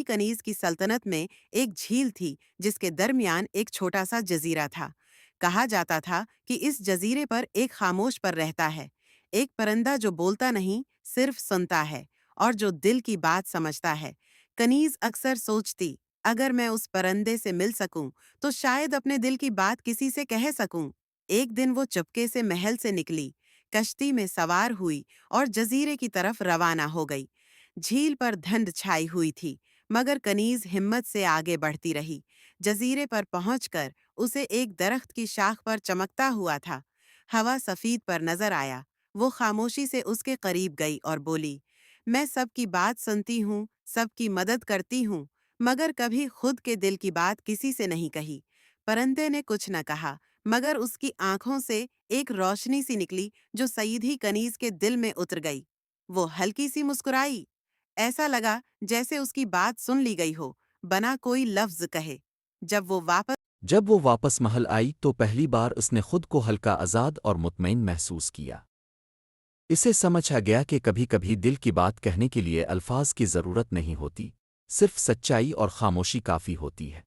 کنیز کی سلطنت میں ایک جھیل تھی جس کے درمیان ایک چھوٹا سا جزیرہ تھا۔ کہا جاتا تھا کہ اس جزیرے پر ایک خاموش پر رہتا ہے، ایک پرندہ جو بولتا نہیں، صرف سنتا ہے اور جو دل کی بات سمجھتا ہے۔ کنیز اکثر سوچتی، اگر میں اس پرندے سے مل سکوں تو شاید اپنے دل کی بات کسی سے کہہ سکوں۔ ایک دن وہ چپکے سے محل سے نکلی، کشتی میں سوار ہوئی اور جزیرے کی طرف روانہ ہو گئی۔ جھیل پر دھند چھائی ہوئی تھی، مگر کنیز ہمت سے آگے بڑھتی رہی۔ جزیرے پر پہنچ کر اسے ایک درخت کی شاخ پر چمکتا ہوا تھا۔ ہوا سفید پر نظر آیا۔ وہ خاموشی سے اس کے قریب گئی اور بولی، میں سب کی بات سنتی ہوں، سب کی مدد کرتی ہوں، مگر کبھی خود کے دل کی بات کسی سے نہیں کہی۔ پرندے نے کچھ نہ کہا، مگر اس کی آنکھوں سے ایک روشنی سی نکلی جو سیدھی کنیز کے دل میں اتر گئی۔ وہ ہلکی سی مسکرائی، ایسا لگا جیسے اس کی بات سن لی گئی ہو، بنا کوئی لفظ کہے۔ جب وہ واپس محل آئی تو پہلی بار اس نے خود کو ہلکا آزاد اور مطمئن محسوس کیا۔ اسے سمجھ آ گیا کہ کبھی کبھی دل کی بات کہنے کے لیے الفاظ کی ضرورت نہیں ہوتی، صرف سچائی اور خاموشی کافی ہوتی ہے۔